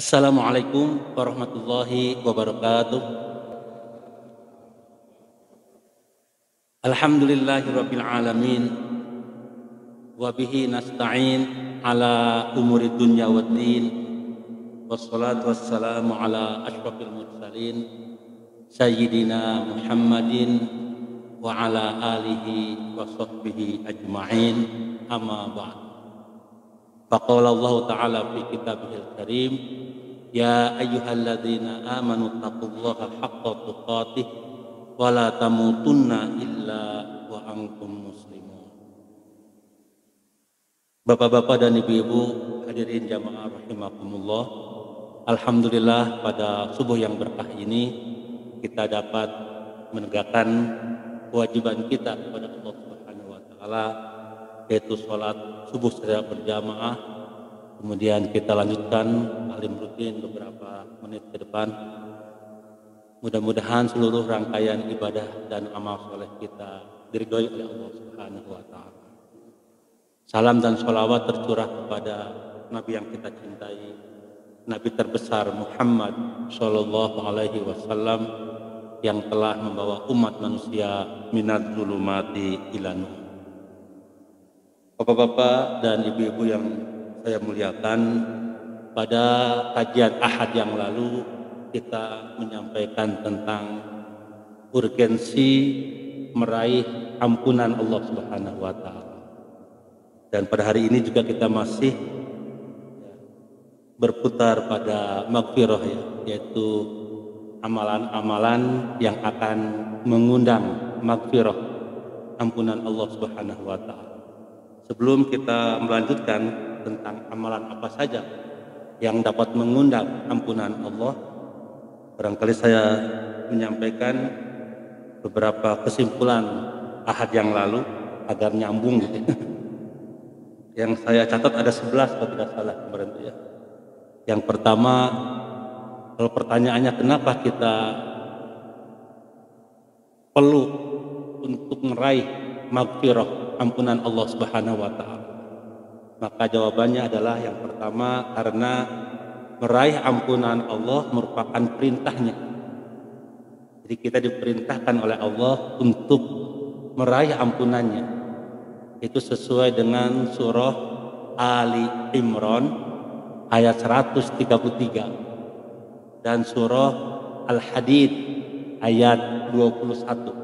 Assalamualaikum warahmatullahi wabarakatuh. Alhamdulillahirabbil alamin wa bihi nasta'in ala umuri dunya waddin. Wassalatu wassalamu ala asyrafil mursalin sayyidina Muhammadin wa ala alihi wa sahbihi ajma'in. Amma ba'd. Faqala Allah ta'ala fi kitabihil karim, ya ayyuhalladzina amanu taqullaha haqqa tuqatih wa la tamutunna illa wa antum muslimun. Bapak-bapak dan ibu-ibu hadirin jamaah rahimakumullah, alhamdulillah pada subuh yang berkah ini kita dapat menegakkan kewajiban kita kepada Allah Subhanahu wa taala, yaitu sholat subuh secara berjamaah. Kemudian kita lanjutkan taklim rutin beberapa menit ke depan. Mudah-mudahan seluruh rangkaian ibadah dan amal soleh kita diridhoi oleh Allah Subhanahu wa taala. Salam dan sholawat tercurah kepada Nabi yang kita cintai, Nabi terbesar Muhammad Sallallahu Alaihi Wasallam, yang telah membawa umat manusia minadz zulumati ila nur. Bapak-bapak dan ibu-ibu yang saya muliakan, pada kajian Ahad yang lalu kita menyampaikan tentang urgensi meraih ampunan Allah Subhanahu wa taala. Dan pada hari ini juga kita masih berputar pada maghfirah, yaitu amalan-amalan yang akan mengundang maghfirah, ampunan Allah Subhanahu wa taala. Sebelum kita melanjutkan tentang amalan apa saja yang dapat mengundang ampunan Allah, barangkali saya menyampaikan beberapa kesimpulan Ahad yang lalu agar nyambung gitu. Yang saya catat ada 11 kalau tidak salah kemarin itu ya. Yang pertama, kalau pertanyaannya kenapa kita perlu untuk meraih maghfirah, ampunan Allah Subhanahu wa taala, maka jawabannya adalah yang pertama, karena meraih ampunan Allah merupakan perintahnya. Jadi kita diperintahkan oleh Allah untuk meraih ampunannya. Itu sesuai dengan surah Ali Imran ayat 133 dan surah Al-Hadid ayat 21.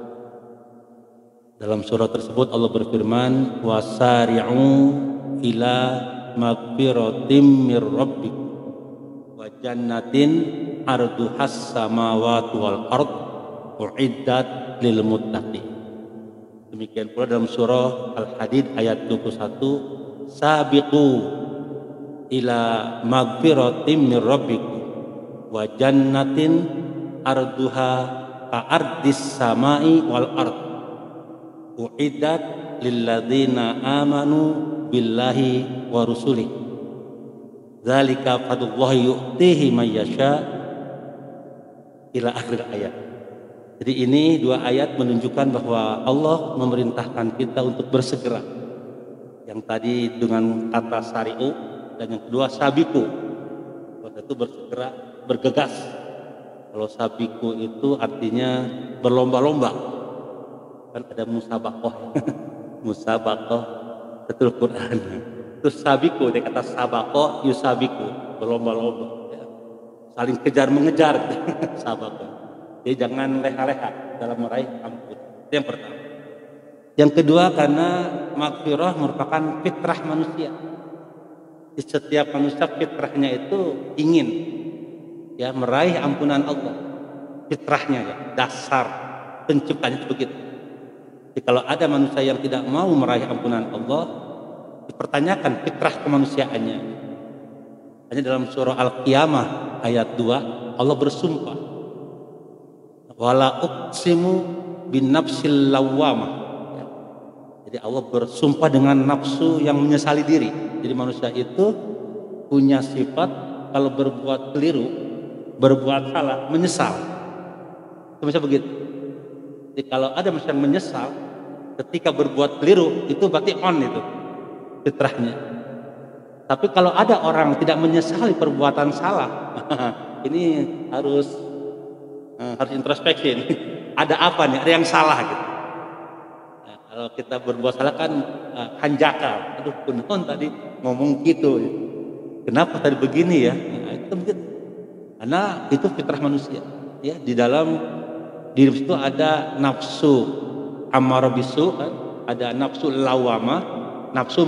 Dalam surah tersebut Allah berfirman, wasari'u ila magfiratim mir rabbikum wa jannatin arduhas samawati wal ard uiddat lil muttaqin. Demikian pula dalam surah Al-Hadid ayat 21, sabiqu ila magfiratim mir rabbikum wa jannatin arduha ka ardis samai wal ard uiddat lilladzina amanu billahi wa rusulih dzalika fadlullahi yu'tihi may yasha ila akhir ayat. Jadi ini dua ayat menunjukkan bahwa Allah memerintahkan kita untuk bersegera. Yang tadi dengan kata sari'u, dan yang kedua sabiku. Kalau itu bersegera, bergegas. Kalau sabiku itu artinya berlomba-lomba. Kan ada musabaqah. Musabaqah betul Quran. Terus sabiku, dia kata sabaqah yusabiku, berlomba-lomba ya. Saling kejar mengejar. Sabaqah. Jadi jangan leha-leha dalam meraih ampun. Itu yang pertama. Yang kedua, karena maghfirah merupakan fitrah manusia. Di setiap manusia fitrahnya itu ingin ya meraih ampunan Allah. Fitrahnya ya, dasar penciptanya itu begitu. Jadi kalau ada manusia yang tidak mau meraih ampunan Allah, dipertanyakan fitrah kemanusiaannya. Hanya dalam surah Al-Qiyamah ayat 2 Allah bersumpah, wala uqsimu bin nafsil lawwamah ya. Jadi Allah bersumpah dengan nafsu yang menyesali diri. Jadi manusia itu punya sifat kalau berbuat keliru, berbuat salah, menyesal. Itu bisa begitu. Jadi kalau ada manusia yang menyesal ketika berbuat keliru, itu berarti on itu fitrahnya. Tapi kalau ada orang tidak menyesali perbuatan salah, ini harus introspeksi. Ada apa nih? Ada yang salah gitu. Nah, kalau kita berbuat salah kan hanjaka. Aduh, kunon tadi ngomong gitu. Kenapa tadi begini ya? Nah, itu begitu. Karena itu fitrah manusia. Ya, di dalam diri itu ada nafsu ammarah bisu, kan? Ada nafsu lawamah, nafsu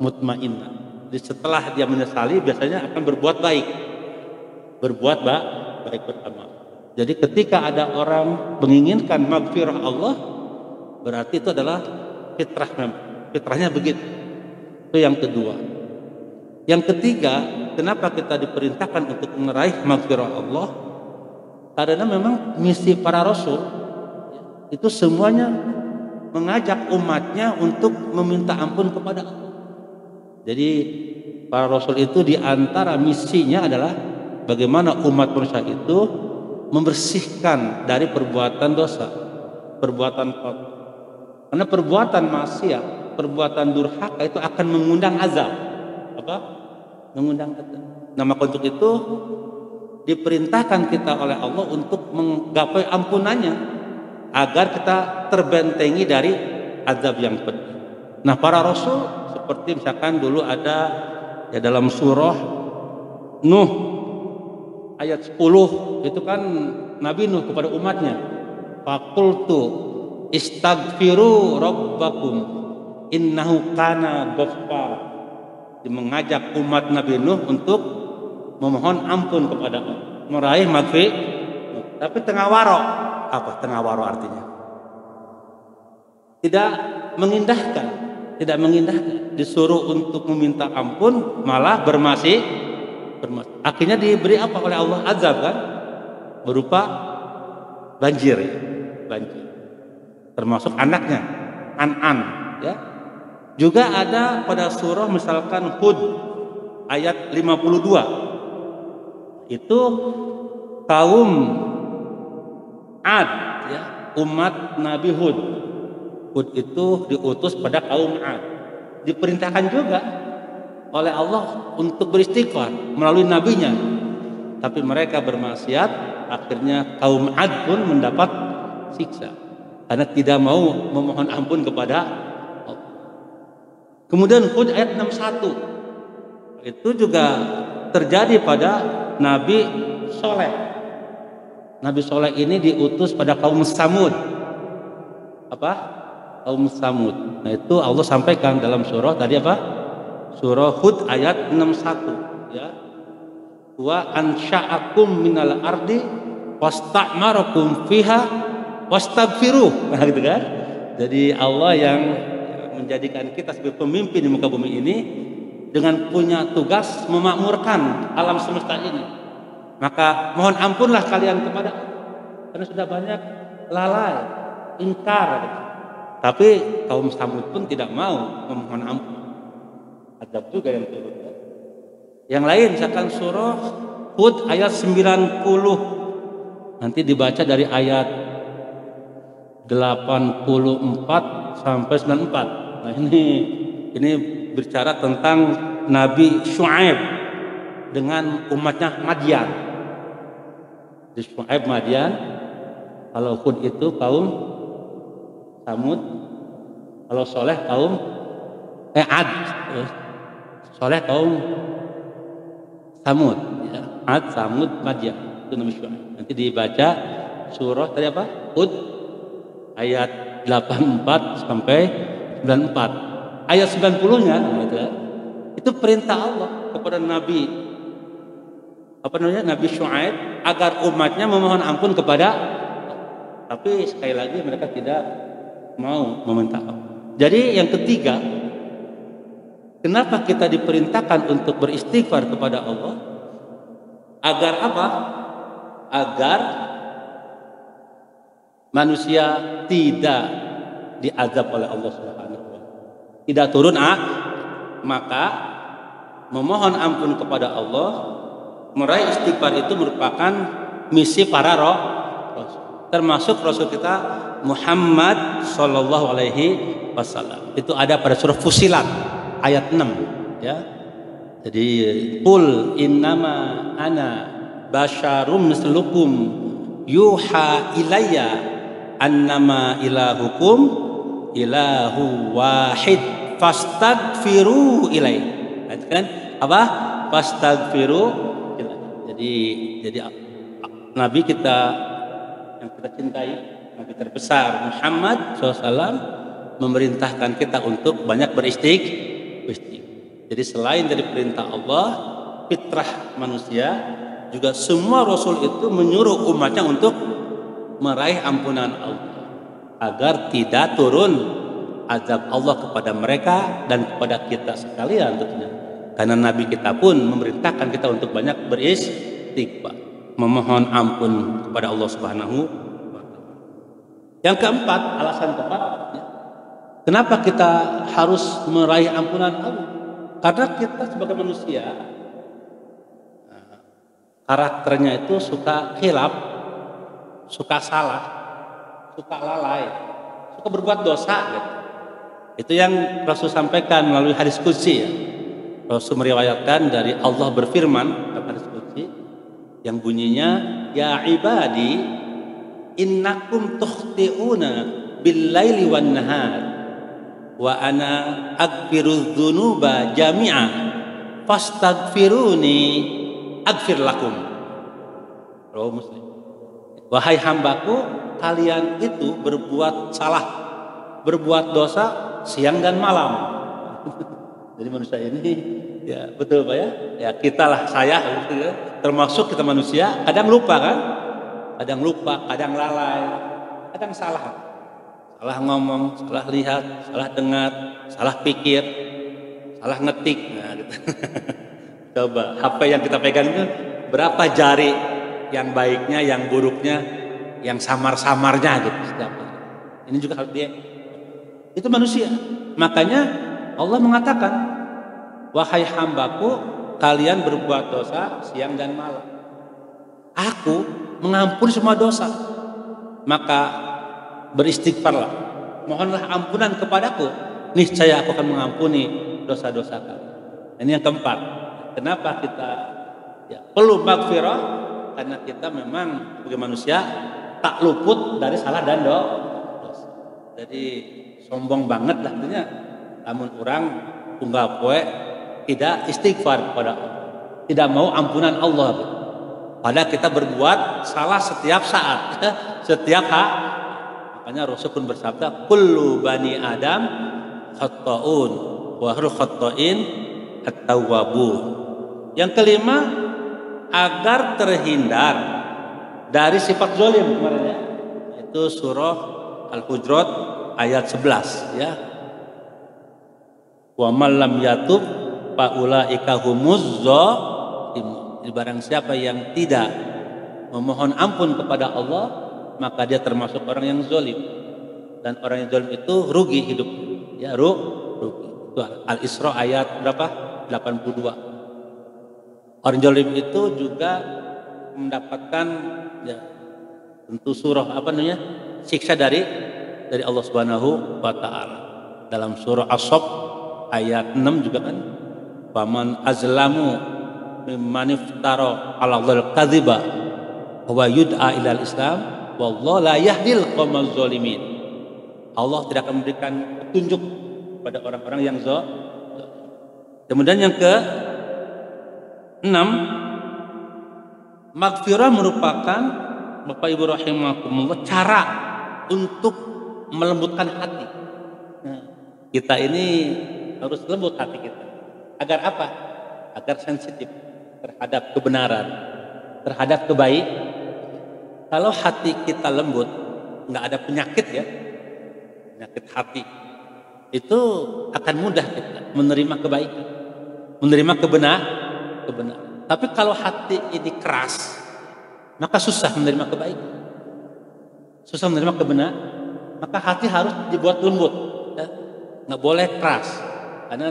mutmainnah. Jadi setelah dia menyesali biasanya akan berbuat baik. Berbuat baik pertama. Jadi ketika ada orang menginginkan maghfirah Allah, berarti itu adalah fitrahnya begitu. Itu yang kedua. Yang ketiga, kenapa kita diperintahkan untuk meraih maghfirah Allah? Karena memang misi para rasul itu semuanya mengajak umatnya untuk meminta ampun kepada Allah. Jadi para rasul itu diantara misinya adalah bagaimana umat manusia itu membersihkan dari perbuatan dosa, perbuatan kotor. Karena perbuatan maksiat, perbuatan durhaka itu akan mengundang azab. Apa? Mengundang azab. Nah, maka untuk itu diperintahkan kita oleh Allah untuk menggapai ampunannya agar kita terbentengi dari azab yang pedih. Nah, para rasul seperti misalkan dulu ada ya dalam surah Nuh ayat 10 itu kan Nabi Nuh kepada umatnya, faqultu istaghfiru rabbakum innahu kana ghaffara. Mengajak umat Nabi Nuh untuk memohon ampun kepada Allah, meraih maghfirah. Tapi tengah waro. Apa tengah waro artinya? Tidak mengindahkan, disuruh untuk meminta ampun malah bermasih. Akhirnya diberi apa oleh Allah? Azab kan? Berupa banjir. Termasuk anaknya An-an ya. Juga ada pada surah misalkan Hud ayat 52. Itu kaum Ad ya, umat Nabi Hud. Hud itu diutus pada kaum Ad. Diperintahkan juga oleh Allah untuk beristighfar melalui nabinya. Tapi mereka bermaksiat, akhirnya kaum Ad pun mendapat siksa karena tidak mau memohon ampun kepada Allah. Kemudian Hud ayat 61 itu juga terjadi pada Nabi Soleh. Nabi Soleh ini diutus pada kaum Samud. Apa? Kaum Samud. Nah, itu Allah sampaikan dalam surah tadi apa? Surah Hud ayat 61 ya. Wa ansha'akum minal ardi wasta'marakum fiha wastaghfiruh. Nah, gitu kan? Jadi Allah yang menjadikan kita sebagai pemimpin di muka bumi ini dengan punya tugas memakmurkan alam semesta ini. Maka mohon ampunlah kalian kepada Allah, karena sudah banyak lalai, ingkar. Tapi kaum Samud pun tidak mau memohon ampun. Azab juga yang turun. Yang lain misalkan surah Hud ayat 90. Nanti dibaca dari ayat 84 sampai 94. Nah, ini bicara tentang Nabi Syuaib dengan umatnya Madian. Di Syuaib Madian, kalau Hud itu kaum Samud, kalau Soleh kaum Ad, Soleh kaum Samud, ya. Ad, Samud, Madian, itu Nabi Syuaib. Nanti dibaca surah tadi apa? Hud ayat 84 sampai 94. Ayat 90-nya gitu, itu perintah Allah kepada Nabi Nabi Syuaib agar umatnya memohon ampun kepada, tapi sekali lagi mereka tidak mau meminta ampun. Jadi yang ketiga, kenapa kita diperintahkan untuk beristighfar kepada Allah? Agar apa? Agar manusia tidak diazab oleh Allah Subhanahu wa taala. Tidak turun maka memohon ampun kepada Allah, meraih istighfar itu merupakan misi para rasul, termasuk rasul kita Muhammad sallallahu alaihi wasallam. Itu ada pada surah Fusilat ayat 6 ya. Jadi qul innama ana basyarum mislukum yuha ilayya annama ilahukum ilahu wahid fastagfiru ilai. Kan apa? Fastagfiru ilai. Jadi Nabi kita yang kita cintai, Nabi terbesar Muhammad SAW memerintahkan kita untuk banyak beristighfar. Jadi selain dari perintah Allah, fitrah manusia juga semua Rasul itu menyuruh umatnya untuk meraih ampunan Allah agar tidak turun azab Allah kepada mereka dan kepada kita sekalian tentunya. Karena Nabi kita pun memerintahkan kita untuk banyak beristighfar, memohon ampun kepada Allah Subhanahu wa taala. Yang keempat, alasan keempat, kenapa kita harus meraih ampunan Allah? Karena kita sebagai manusia karakternya itu suka khilaf, suka salah, suka lalai, suka berbuat dosa gitu. Itu yang Rasul sampaikan melalui hadis qudsi ya. Rasul meriwayatkan dari Allah berfirman dalam hadis qudsi yang bunyinya, ya ibadi innakum tukhti'una bil-laili wan nahar wa ana aghfirudz dzunuba jami'a fastaghfiruni aghfir lakum. Rawahu Muslim. Wahai hambaku, kalian itu berbuat salah, berbuat dosa siang dan malam. Jadi manusia ini ya betul Pak ya. Ya kita lah, saya termasuk kita manusia kadang lupa kan? Kadang lupa, kadang lalai, kadang salah. Salah ngomong, salah lihat, salah dengar, salah pikir, salah ngetik. Nah, gitu. Coba HP yang kita pegang itu berapa jari yang baiknya, yang buruknya, yang samar-samarnya gitu setiap hari. Ini juga harus dia. Itu manusia. Makanya Allah mengatakan, wahai hambaku, kalian berbuat dosa siang dan malam. Aku mengampuni semua dosa. Maka beristighfarlah, mohonlah ampunan kepadaku, niscaya aku akan mengampuni dosa-dosa kamu. Ini yang keempat. Kenapa kita perlu maghfirah? Karena kita memang sebagai manusia tak luput dari salah dan dosa. Jadi sombong banget lah artinya. Namun orang tunggal poe tidak istighfar kepada Allah, tidak mau ampunan Allah. Padahal kita berbuat salah setiap saat, setiap hari. Makanya Rasul pun bersabda, kullu bani Adam khata'un wa khairul khata'in at-tawwabun. Yang kelima, agar terhindar dari sifat zalim kemarin ya. Itu surah Al-Hujurat ayat 11 ya. Wa man lam yatub fa ulaika humuz zalimun. Barang siapa yang tidak memohon ampun kepada Allah, maka dia termasuk orang yang zalim. Dan orang yang zalim itu rugi hidup. Ya, rugi. Itu Al-Isra ayat berapa? 82. Orang zalim itu juga mendapatkan ya tentu surah apa namanya? Siksa dari Allah Subhanahu wa taala. Dalam surah As-Saff ayat 6 juga kan, faman azlamu mimman iftara 'ala Allahil kadziba wa yud'a ilal Islam wallahu la yahdil qaumaz zalimin. Allah tidak akan memberikan petunjuk pada orang-orang yang zalim. Kemudian yang ke-6, maghfirah merupakan Bapak Ibu rahimakumullah cara untuk melembutkan hati. Nah, kita ini harus lembut hati kita. Agar apa? Agar sensitif terhadap kebenaran, terhadap kebaikan. Kalau hati kita lembut, nggak ada penyakit ya, penyakit hati, itu akan mudah kita menerima kebaikan, menerima kebenaran. Tapi kalau hati ini keras, maka susah menerima kebaikan, susah menerima kebenaran. Maka hati harus dibuat lembut, ya. Nggak boleh keras, karena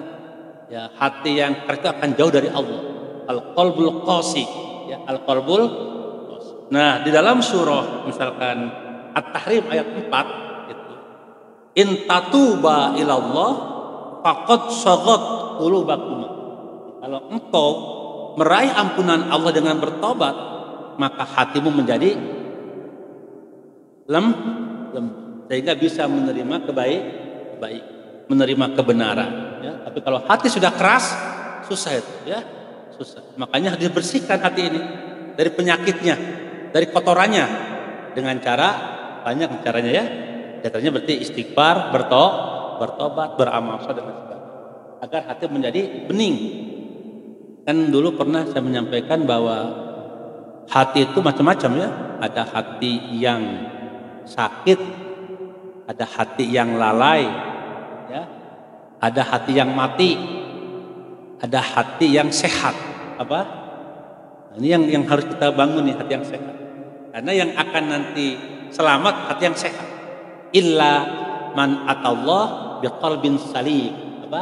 ya hati yang keras itu akan jauh dari Allah. Al-qalbul qasi, ya al-qalbul qasi. Nah, di dalam surah misalkan At-Tahrim ayat 4 itu, in tatuba ilallah faqad sagat qulubakum. Kalau engkau meraih ampunan Allah dengan bertobat, maka hatimu menjadi lembut, sehingga bisa menerima kebaik, menerima kebenaran. Ya. Tapi kalau hati sudah keras, susah itu, ya, susah. Makanya harus dibersihkan hati ini dari penyakitnya, dari kotorannya, dengan cara banyak caranya, ya. Caranya berarti istighfar, bertobat, beramal soleh dan sebagainya, agar hati menjadi bening. Kan dulu pernah saya menyampaikan bahwa hati itu macam-macam, ya. Ada hati yang sakit, ada hati yang lalai, ya. Ada hati yang mati, ada hati yang sehat. Apa? Ini yang harus kita bangun nih, hati yang sehat. Karena yang akan nanti selamat hati yang sehat. Illa man atallah biqalbin salim. Apa?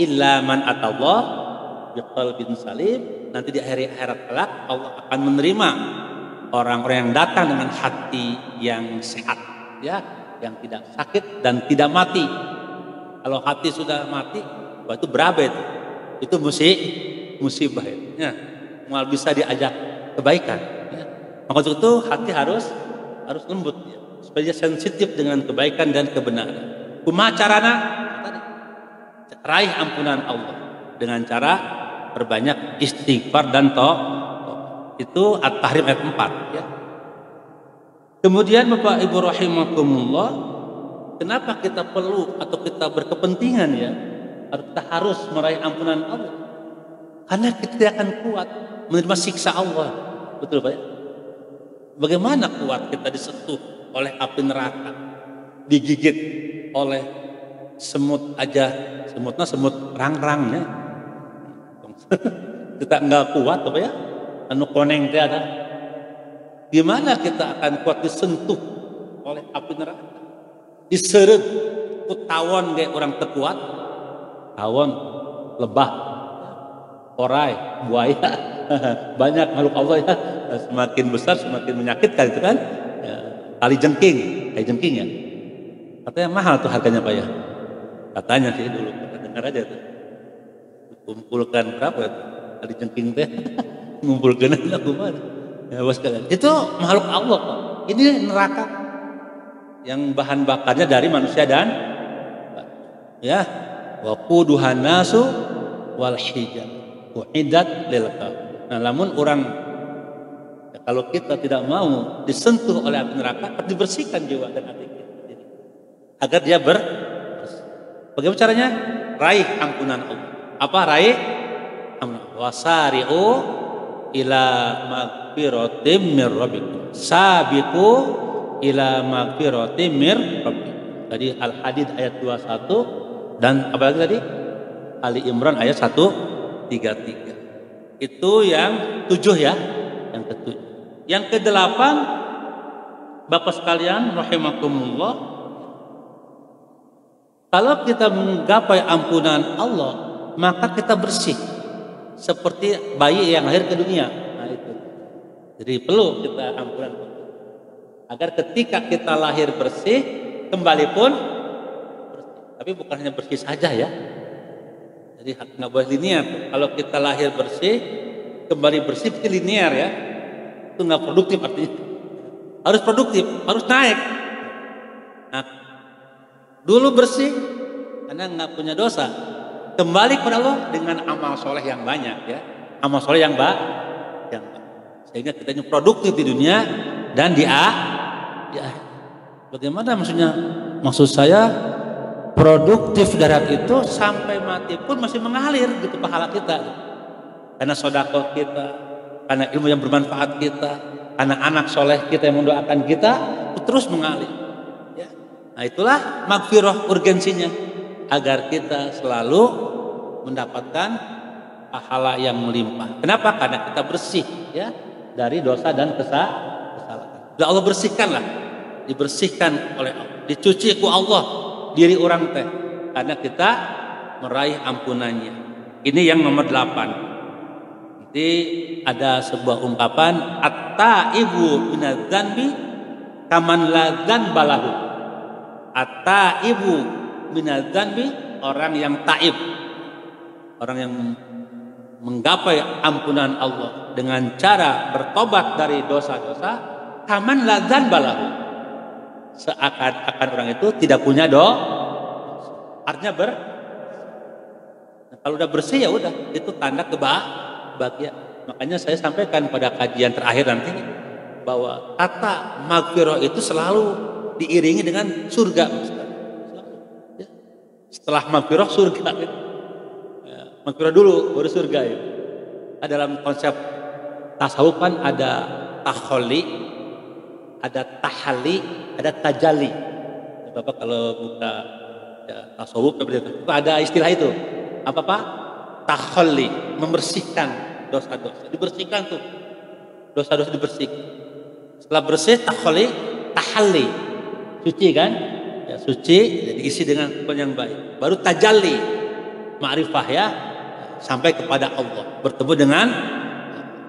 Illa man atallah biqalbin salim. Nanti di akhirat kelak Allah akan menerima orang-orang yang datang dengan hati yang sehat, ya, yang tidak sakit dan tidak mati. Kalau hati sudah mati, wah itu berabe itu musibah itu. Ya, mal bisa diajak kebaikan. Ya. Maka itu hati harus lembut, ya, supaya dia sensitif dengan kebaikan dan kebenaran. Kumaha carana? Raih ampunan Allah dengan cara berbanyak istighfar dan itu At-Tahrim ayat 4, ya. Kemudian Bapak Ibu rahimakumullah, kenapa kita perlu atau kita berkepentingan, ya, kita harus meraih ampunan Allah? Karena kita tidak akan kuat menerima siksa Allah. Betul, Pak, ya? Bagaimana kuat kita disentuh oleh api neraka, digigit oleh semut aja, semut rang-rangnya. Kita enggak kuat, apa, ya? Anu koneng teh ada. Gimana kita akan kuat disentuh oleh api neraka? Diseret ku tawon ge orang terkuat. Tawon, lebah, orai, buaya, banyak makhluk Allah, ya. Semakin besar semakin menyakitkan itu kan. Ya, tali jengking ya. Katanya mahal tuh harganya, Pak, ya. Katanya sih dulu, kita dengar aja tuh. Kumpulkan berapa itu? Tali jengking teh. Ngumpulkan aku mana? Ya, bos kalian. Itu makhluk Allah, Pak. Ini neraka yang bahan bakarnya dari manusia dan, ya, wa quduhan nasu wal hijar uiddat lil kafir. Nah, namun orang, ya, kalau kita tidak mau disentuh oleh api neraka, harus dibersihkan jiwa dan hati kita agar dia bersih. Bagaimana caranya? Raih ampunan Allah. Apa raih ampunan? Wasari'u ila magfiratim mir rabbikum. Sabiqu ila magfiratim mir rabbikum. Tadi Al-Hadid ayat 21 dan apa lagi tadi? Ali Imran ayat 133. Itu yang 7, ya. Yang ke-7. Yang ke-8, Bapak sekalian rahimakumullah, kalau kita menggapai ampunan Allah, maka kita bersih seperti bayi yang lahir ke dunia. Nah, itu. Jadi perlu kita ampunan agar ketika kita lahir bersih, kembali pun bersih. Tapi bukan hanya bersih saja, ya. Jadi nggak boleh linear. Kalau kita lahir bersih, kembali bersih itu linear, ya. Itu nggak produktif artinya. Harus produktif, harus naik. Nah, dulu bersih karena nggak punya dosa, kembali kepada Allah dengan amal soleh yang banyak, ya. Amal soleh yang banyak, sehingga kita ini produktif di dunia dan di akhirat. Bagaimana maksudnya? Maksud saya produktif darat itu sampai mati pun masih mengalir gitu pahala kita, karena sedekah kita, karena ilmu yang bermanfaat kita, karena anak soleh kita yang mendoakan kita, terus mengalir, ya. Nah, itulah magfirah urgensinya, agar kita selalu mendapatkan pahala yang melimpah. Kenapa? Karena kita bersih, ya, dari dosa dan kesalahan. Dan Allah bersihkanlah, dibersihkan oleh Allah, dicuci ku Allah diri orang teh, karena kita meraih ampunannya. Ini yang nomor 8. Nanti ada sebuah ungkapan, at-taibu minadz-dzanbi kaman la dzanbalahu. At-taibu minadz-dzanbi, orang yang taib, orang yang menggapai ampunan Allah dengan cara bertobat dari dosa-dosa, kaman ladzan balahu, seakan-akan orang itu tidak punya artinya kalau udah bersih ya udah, itu tanda kebahagiaan. Makanya saya sampaikan pada kajian terakhir nanti bahwa kata maghfirah itu selalu diiringi dengan surga. Setelah maghfirah surga. Maghfirah dulu baru surga ya. Dalam konsep tasawuf kan ada takholi, ada tahali, ada tajalli. Bapak kalau buka ya, tasawuf itu ada istilah itu. Apa Pak? Takholi, membersihkan dosa-dosa. Dibersihkan tuh. Dosa-dosa dibersihkan. Setelah bersih takholi, tahali. Suci kan? Ya, suci diisi dengan yang baik. Baru tajalli, ma'rifah ya, sampai kepada Allah, bertemu dengan.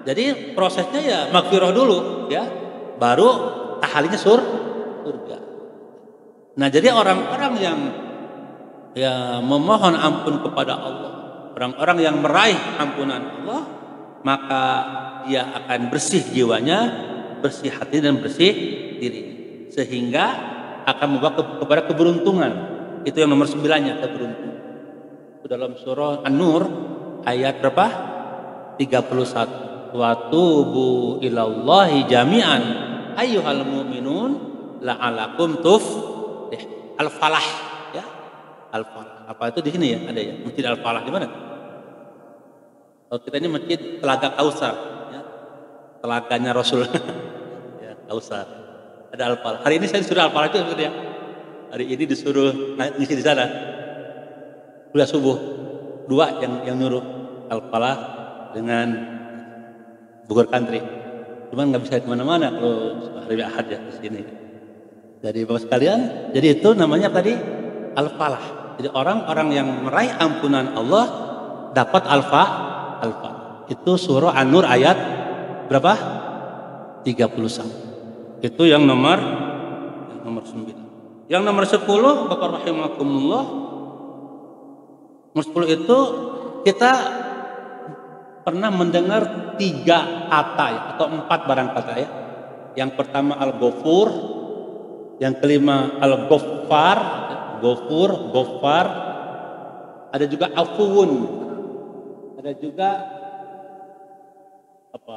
Jadi prosesnya ya maghfirah dulu ya, baru tahalinya surga. Nah, jadi orang-orang yang ya memohon ampun kepada Allah, orang-orang yang meraih ampunan Allah, maka dia akan bersih jiwanya, bersih hati dan bersih diri, sehingga akan membawa kepada keberuntungan. Itu yang nomor 9-nya, keberuntungan. Itu dalam surah An-Nur ayat berapa? 31. Wa tubu ilallahi jami'an ayyuhal mu'minun la'alakum tuflih. Al-Falah ya. Al-Falah. Apa itu di sini ya? Ada ya? Masjid Al-Falah di mana? Kalau kita ini masjid Telaga Kausar ya. Telaganya Rasul. Ya, Kausar. Ada Al-Falah. Hari ini saya disuruh Al-Falah itu ya. Hari ini disuruh ngisi di sana. Sudah subuh. 2 yang nyuruh Al-Falah dengan Bogor Country. Cuman nggak bisa kemana-mana kalau hari Ahad ya di sini. Jadi Bapak sekalian, jadi itu namanya tadi Al-Falah. Jadi orang-orang yang meraih ampunan Allah dapat Al-Falah. Itu surah An-Nur ayat berapa? 31. Itu yang nomor 9. Yang nomor 10 Bapak rahimakumullah. Nomor 10 itu kita pernah mendengar 3 kata ya, atau 4 barang kata ya. Yang pertama Al-Ghafur, yang kelima Al-Ghaffar, Ghaffar, ada juga Afuwun, ada juga apa?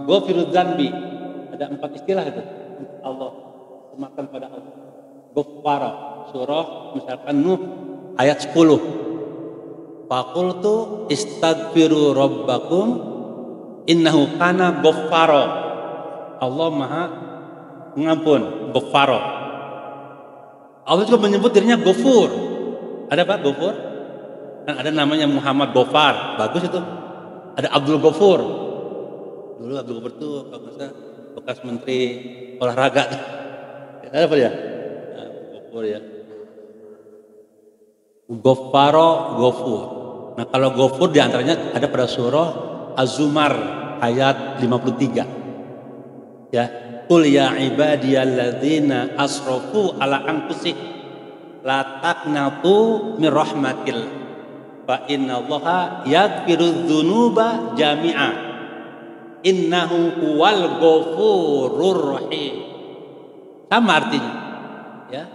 Ghafirudz Dzanbi. Ada 4 istilah itu untuk Allah, semakan pada Allah. Ghaffara, surah misalkan Nuh ayat 10. Faqultu istaghfiru rabbakum innahu kana ghaffara. Allah Maha Pengampun, Ghaffara. Allah juga menyebut dirinya Ghafur. Ada Pak Ghafur? Kan ada namanya Muhammad Ghaffar, bagus itu. Ada Abdul Ghafur. Dulu Abdul Ghafur itu bekas menteri olahraga. Ada apa ya? Nah, Ghafur ya. Ghaffara, Ghafur. Nah, kalau Ghafur diantaranya ada pada surah Az-Zumar ayat 53. Ya, qul ya ibadiyalladzina asrafu ala anfusihim la taqnatu mir rahmatillah fa innallaha yaghfirudz dzunuba jami'a innahu huwal ghafurur rahim. Sama artinya ya.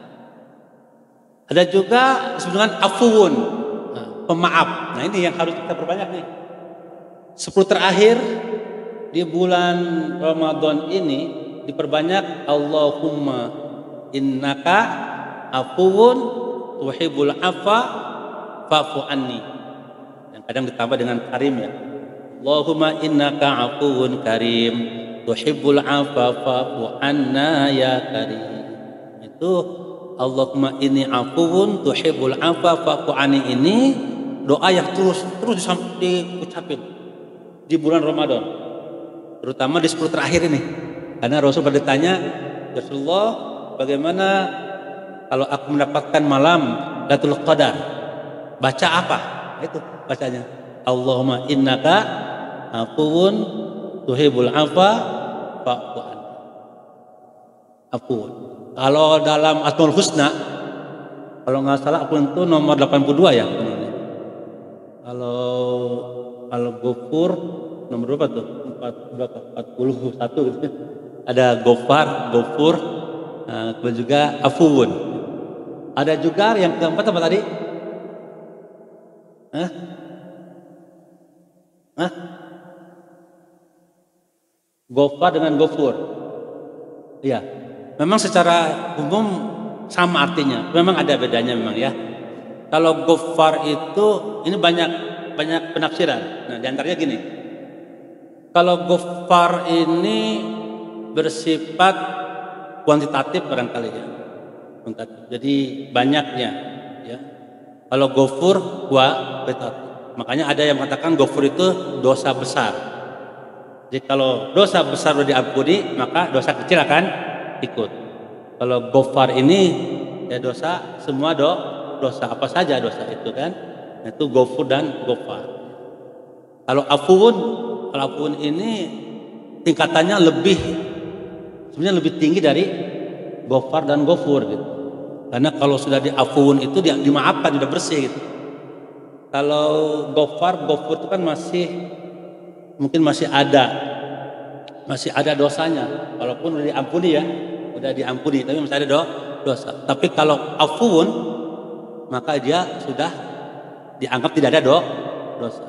Ada juga disebut dengan afuwun, pemaaf. Nah, ini yang harus kita perbanyak nih. 10 terakhir di bulan Ramadan ini diperbanyak Allahumma innaka afuwun tuhibbul afwa fa'fu anni. Yang kadang ditambah dengan karim ya. Allahumma innaka afuwun karim tuhibbul afwa fa'fu anna ya karim. Itu Allahumma inni afuwun tuhibbul afwa fa'fu anni, ini doa yang terus diucapin di bulan Ramadan, terutama di 10 terakhir ini. Karena Rasul pada ditanya, ya Rasulullah, bagaimana kalau aku mendapatkan malam Lailatul Qadar, baca apa? Itu bacanya Allahumma innaka afuwun tuhibbul afwa fa'fu anni. Afuwun. Kalau dalam Asmaul Husna, kalau nggak salah aku itu nomor 82 ya. Kalau Al-Ghafur nomor berapa tuh? 41 gitu. Ada Ghafar, Ghafur, kemudian juga Afuwun. Ada juga yang keempat apa tadi? Hah? Hah? Ghafar dengan Ghafur. Iya. Memang secara umum sama artinya. Memang ada bedanya memang ya. Kalau Ghafar itu ini banyak penafsiran. Nah, diantaranya gini. Kalau Ghafar ini bersifat kuantitatif barangkali ya. Jadi banyaknya ya. Kalau Ghafur kualitatif. Makanya ada yang mengatakan Ghafur itu dosa besar. Jadi kalau dosa besar sudah diampuni, maka dosa kecil akan ikut. Kalau Ghafar ini ya dosa semua dosa apa saja dosa itu kan. Itu Ghafur dan Ghafar. Kalau Afuwun ini tingkatannya sebenarnya lebih tinggi dari Ghafar dan Ghafur gitu. Karena kalau sudah diafuun itu dia dimaafkan, sudah bersih gitu. Kalau Ghafur itu kan mungkin masih ada dosanya, walaupun udah diampuni ya, tapi masih ada dosa. Tapi kalau afuun maka dia sudah dianggap tidak ada dosa.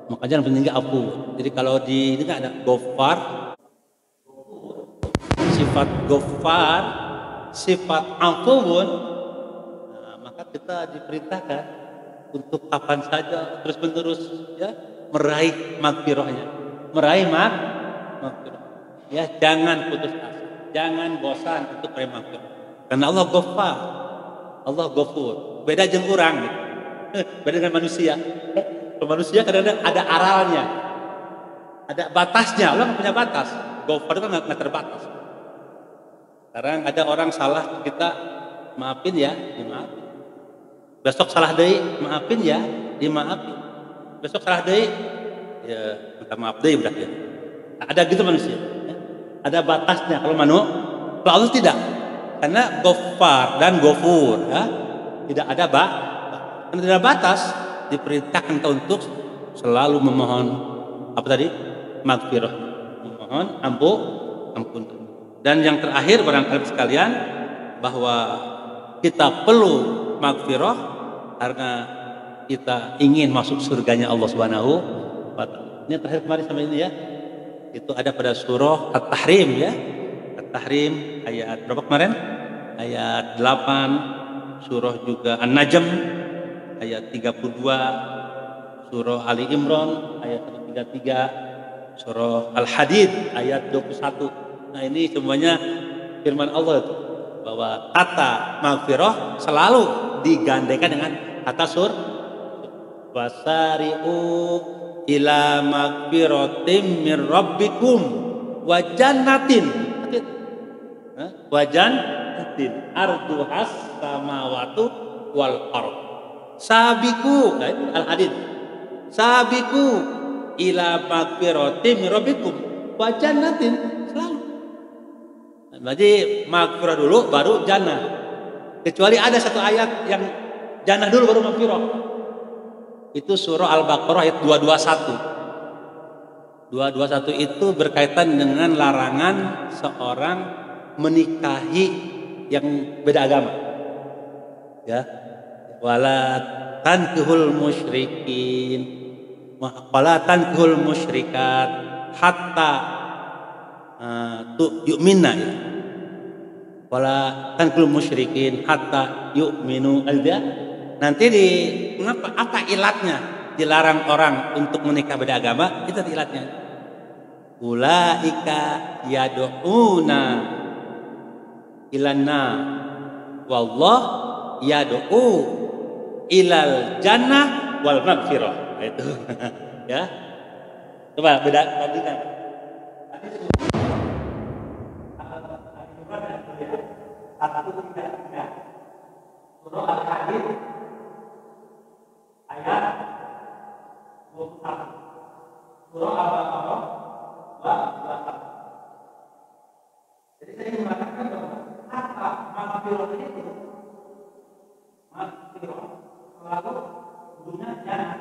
Makanya yang penting afuun. Jadi kalau ini kan ada Ghafar, sifat Ghafar, sifat afuun, maka kita diperintahkan untuk kapan saja terus menerus ya meraih magfirahnya, magfirah. Ya jangan putus asa, jangan bosan untuk meraih magfirah. Karena Allah Ghaffar, Allah Ghafur. Beda jeung urang gitu. Beda dengan manusia. Manusia kadang-kadang ada aralnya, ada batasnya. Allah nggak punya batas. Ghaffar itu kan nggak terbatas. Sekarang ada orang salah kita, maafin ya, dimaafin. Besok salah deui, maafin ya, dimaafin. Besok salah deui, ya minta maaf deui udah ya. Ada gitu manusia. Ya. Ada batasnya kalau Allah tidak. Karena Ghaffar dan Ghafur ya, tidak ada karena tidak batas, diperintahkan kita untuk selalu memohon apa tadi? Magfirah. Memohon ampun. Dan yang terakhir barangkali sekalian bahwa kita perlu magfirah karena kita ingin masuk surganya Allah Subhanahu wa taala. Ini terakhir kemarin sampai ini ya. Itu ada pada surah At-Tahrim ya. At-Tahrim ayat berapa kemarin? Ayat 8, surah juga An-Najm ayat 32, surah Ali Imran ayat 133, surah Al-Hadid ayat 21. Nah, ini semuanya firman Allah itu. Bahwa kata maghfirah selalu digandengkan dengan kata wasari'u ila maghfiratim mir rabbikum wa jannatin arduhas samawati wal ard sabiqu al-hadid sabiqu ila maghfiratim mir rabbikum wa jannatin selalu. Jadi maghfirah dulu baru jannah. Kecuali ada satu ayat yang jannah dulu baru maghfirah. Itu surah Al-Baqarah ayat 221. 221 itu berkaitan dengan larangan seorang menikahi yang beda agama. Ya. Wala tankihul musyrikin wala tankihul musyrikat hatta yu'minna ya. Wala tankihul musyrikin hatta yu'minu alda. Nanti mengapa apa ilatnya dilarang orang untuk menikah beda agama? Itu ilatnya. Ulaika yad'una ilanna wallah yad'u ilal jannah wal maghfirah. Itu ya. Coba bandingkan. Surah Al-Hadid ayat 21. Surah Al-Baqarah 21. Jadi saya mengatakan bahwa kata maghfirah itu selalu punya jannah.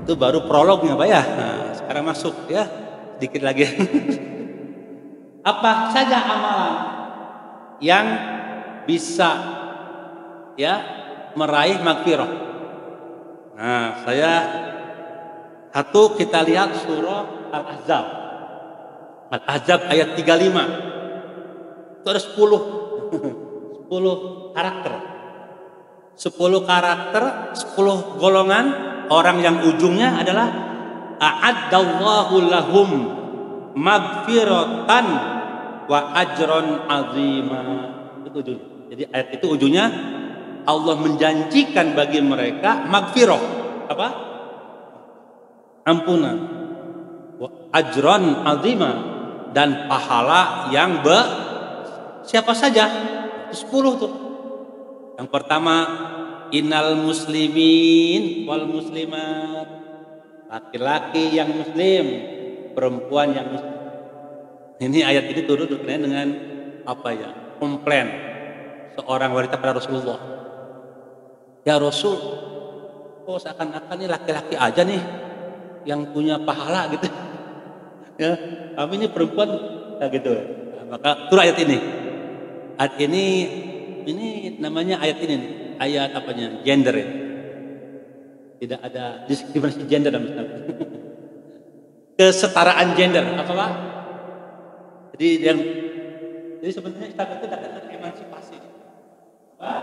Itu baru prolognya Pak ya. Nah, sekarang masuk ya, sedikit lagi. Apa saja amalan yang bisa ya meraih magfirah? Nah, kita lihat surah Al-Ahzab. Al-Ahzab ayat 35. Itu ada 10 karakter. 10 karakter, 10 golongan orang yang ujungnya adalah a'addallahu lahum magfiratan wa ajron azima. Itu ujungnya. Jadi ayat itu ujungnya Allah menjanjikan bagi mereka magfirah. Apa? Ampunan. Wa ajron azima, dan pahala yang siapa saja? 10 tuh. Yang pertama, innal muslimin wal muslimat, laki-laki yang muslim, perempuan yang muslim. Ini ayat ini turun berkenaan dengan apa ya? Komplain seorang wanita pada Rasulullah. Ya Rasul, kok seakan-akan ini laki-laki aja nih yang punya pahala gitu. Ya, kami ini perempuan gitu. Nah, maka turun ayat ini. Ayat ini namanya ayat ini nih. Ayat apanya? Gender ya. Tidak ada diskriminasi gender dalam Islam. Kesetaraan gender, apa Pak? Jadi sebenarnya Islam itu datang dari emansipasi. Apa?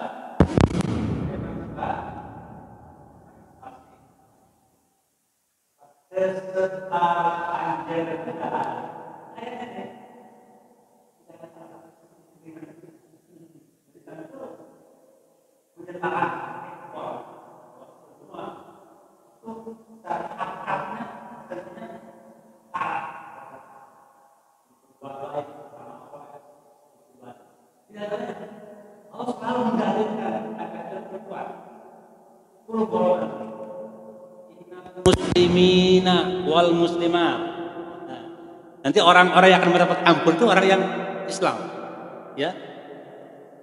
Kesetaraan gender kita. Ayat ini. Allah selalu mendalilkan agar perempuan 10 golongan muslimina wal muslimat. Nah, nanti orang-orang yang akan mendapat ampun itu orang yang Islam, ya.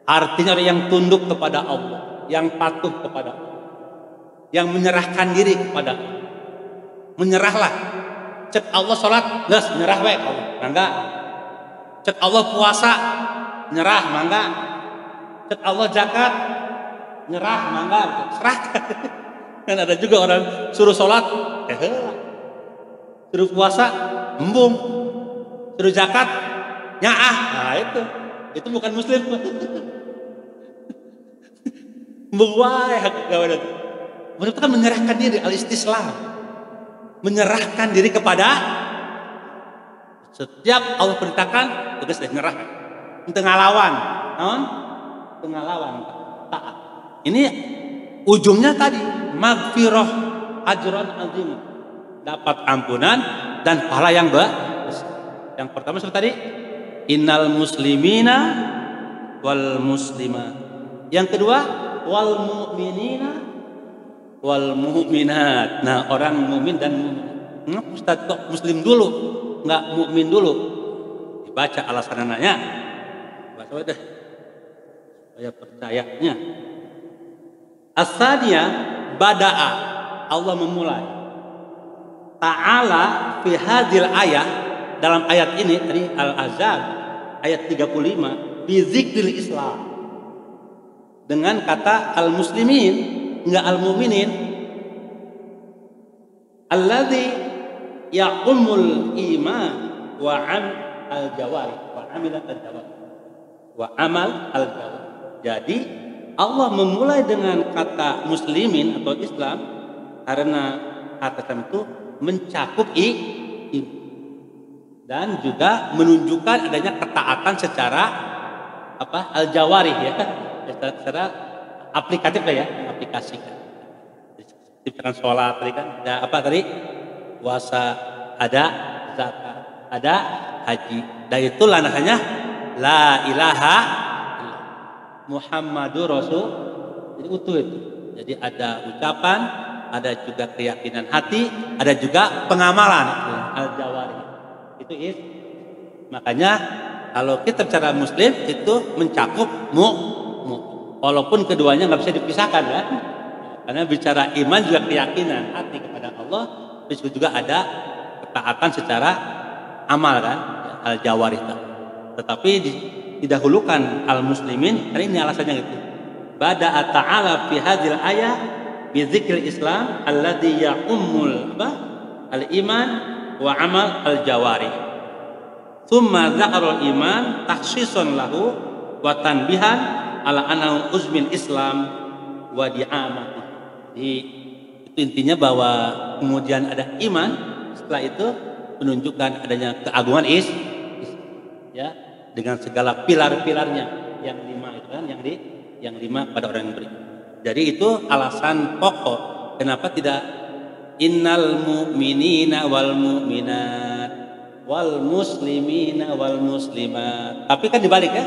Artinya orang yang tunduk kepada Allah, yang patuh kepada Allah, yang menyerahkan diri kepada Allah. Menyerahlah. Cek Allah sholat, gas menyerah baik Allah, mangga. Cek Allah puasa, nyerah mangga. Cek Allah zakat, nyerah mangga, serahkan. Kan ada juga orang suruh sholat, suruh puasa, embung, suruh zakat, nyaah. Nah itu bukan muslim. Membuai hak kawanan. Mereka kan menyerahkan diri, al-istislam, menyerahkan diri kepada setiap Allah perintahkan, tugas deh nyerah. Tengah lawan, tengah lawan, taat. Ini ujungnya tadi magfirah ajran azim, dapat ampunan dan pahala yang besar. Yang pertama seperti tadi, innal muslimina wal muslimat. Yang kedua, wal mu'minina wal mu'minat. Nah, orang mukmin dan mu'min. Ustaz kok muslim dulu, nggak mukmin dulu? Dibaca alasan anaknya, baca deh, saya percayanya. Asalnya bada'a, Allah memulai. Ta'ala fi hadil ayat, dalam ayat ini tadi Al-Ahzab ayat 35, bi zikril Islam, dengan kata al-muslimin, enggak al-mu'minin. Alladzi ya'umul iman wa am al-jawari wa amilat al-jawari wa amal al-jawari. Jadi Allah memulai dengan kata muslimin atau Islam karena kata Islam itu mencakup iman dan juga menunjukkan adanya ketaatan secara al-jawari, ya, secara aplikatif lah, ya, aplikasikan. Misalkan sholat tadi kan ada apa tadi, puasa, ada zakat, ada haji, dan itu landasannya la ilaha Muhammadur Rasul. Jadi utuh itu. Jadi ada ucapan, ada juga keyakinan hati, ada juga pengamalan al-jawari. Itu makanya kalau kita bicara muslim itu mencakup walaupun keduanya nggak bisa dipisahkan, ya. Karena bicara iman juga keyakinan hati kepada Allah, terus juga ada ketaatan secara amal kan, al-jawarih. Tetapi didahulukan al-muslimin, karena ini alasannya gitu. Bada'a ta'ala fi hadhil ayat bi dzikril Islam alladzi ya'ummul al-iman wa amal al-jawarih. Tsumma dzakara iman takhsisan lahu wa tanbihan ala annahu uzmil Islam wa di'amah. Jadi itu intinya bahwa kemudian ada iman, setelah itu menunjukkan adanya keagungan ya, dengan segala pilar-pilarnya yang 5 itu kan, yang 5 pada orang yang beriman. Jadi itu alasan pokok kenapa tidak innal mu'minina wal mu'minat wal muslimina wal muslimat, tapi kan dibalik, ya,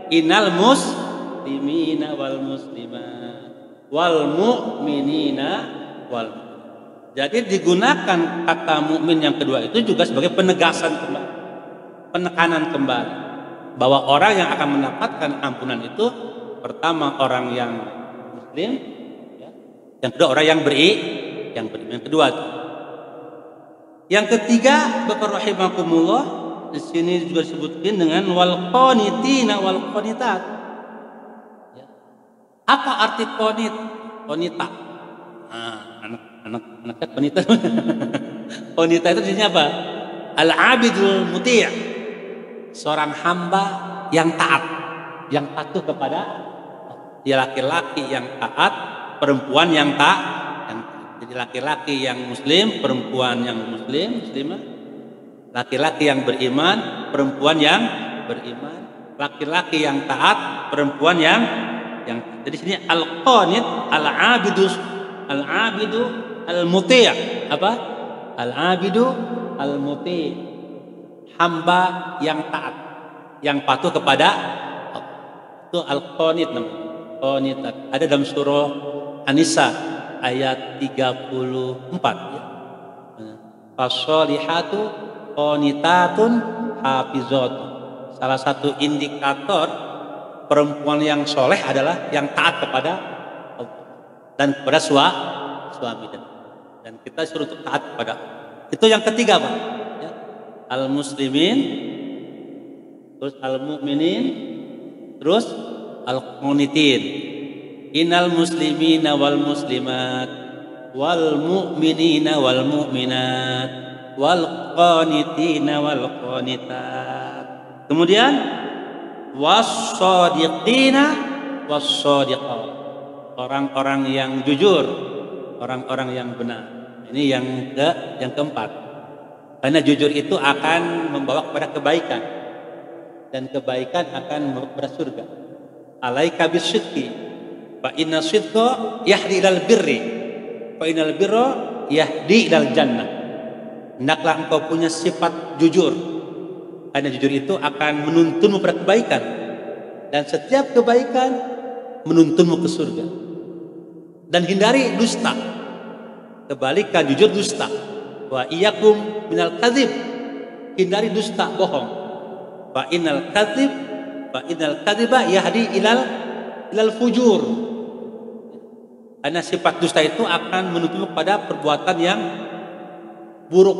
innal muslimina wal muslimat wal mu'minina wal. Jadi digunakan kata mukmin yang kedua itu juga sebagai penegasan kembali, penekanan kembali bahwa orang yang akan mendapatkan ampunan itu pertama orang yang muslim, ya. Yang kedua orang yang beriman. Yang kedua itu. Yang ketiga, Bapak rahimakumullah, di sini juga disebutkan dengan wal qanitina wal qanitat. Apa arti qanita? Anak-anaknya qanita. Qanita itu artinya apa? Al-abidul muti', seorang hamba yang taat, yang patuh kepada dia, laki-laki yang taat, perempuan yang taat. Jadi laki-laki yang muslim, perempuan yang muslimah, laki-laki yang beriman, perempuan yang beriman, laki-laki yang taat, perempuan yang jadi sini al-qanit, al-abidu al-muti', apa? Al-abidu al-muti', hamba yang taat, yang patuh kepada itu al-qanit namanya. Qanitat ada dalam surah An-Nisa ayat 34, ya. Fasolihatu qanitatun hafizatun. Salah satu indikator perempuan yang soleh adalah yang taat kepada Allah dan kepada suami, dan kita suruh untuk taat kepada Allah. Itu yang ketiga, Pak, ya. Al-muslimin, terus al-mu'minin, terus al-qanitin. Innal muslimina wal muslimat wal mu'minina wal mu'minat wal qanitina wal qanitat. Kemudian was-shadiqina was-shadiqat, orang-orang yang jujur, orang-orang yang benar. Ini yang keempat. Karena jujur itu akan membawa kepada kebaikan, dan kebaikan akan membawa kepada surga. Alaika bisidqi fa inna sidqa yahdi ilal birri fa innal birra yahdi ilal jannah. Hendaklah engkau punya sifat jujur, karena jujur itu akan menuntunmu pada kebaikan, dan setiap kebaikan menuntunmu ke surga. Dan hindari dusta. Kebalikan jujur dusta. Wa iyyakum minal kadzib, hindari dusta, bohong. Fa innal kadziba yahdi ilal fujur. Karena sifat dusta itu akan menuju kepada perbuatan yang buruk,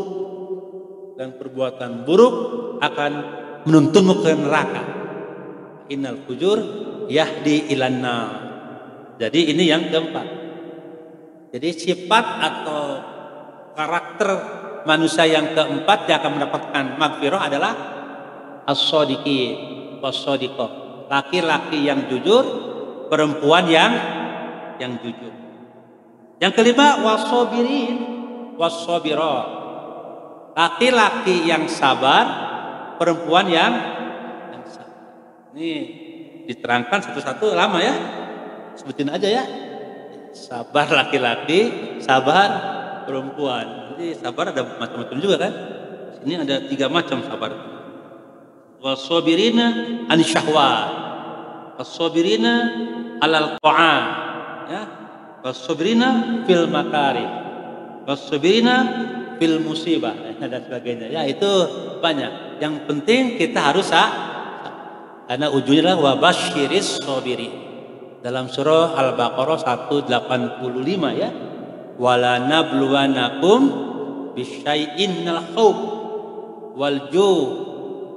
dan perbuatan buruk akan menuntunmu ke neraka. Innal fujur yahdi ilan nar. Jadi ini yang keempat. Jadi sifat atau karakter manusia yang keempat yang akan mendapatkan maghfirah adalah as-shadiqin was-shadiqah. Laki-laki yang jujur, perempuan yang jujur. Yang kelima was-sabirin was-sabirat. Laki-laki yang sabar, perempuan yang sabar. Ini diterangkan satu-satu, lama ya. Sebutin aja ya. Sabar laki-laki, sabar perempuan. Jadi sabar ada macam-macam juga kan. Ini ada 3 macam sabar. Was-sabirina anis syahwat, was-sabirina alal qa'an, ya. Was-sabirina fil makari, was-sabirina fil musibah, dan sebagainya. Ya, itu banyak. Yang penting kita harus karena ujungnya adalah wabasyiris sabirin. Dalam surah Al-Baqarah 185 ya. Wala nabluwanakum bisyai'in minal khauf wal ju'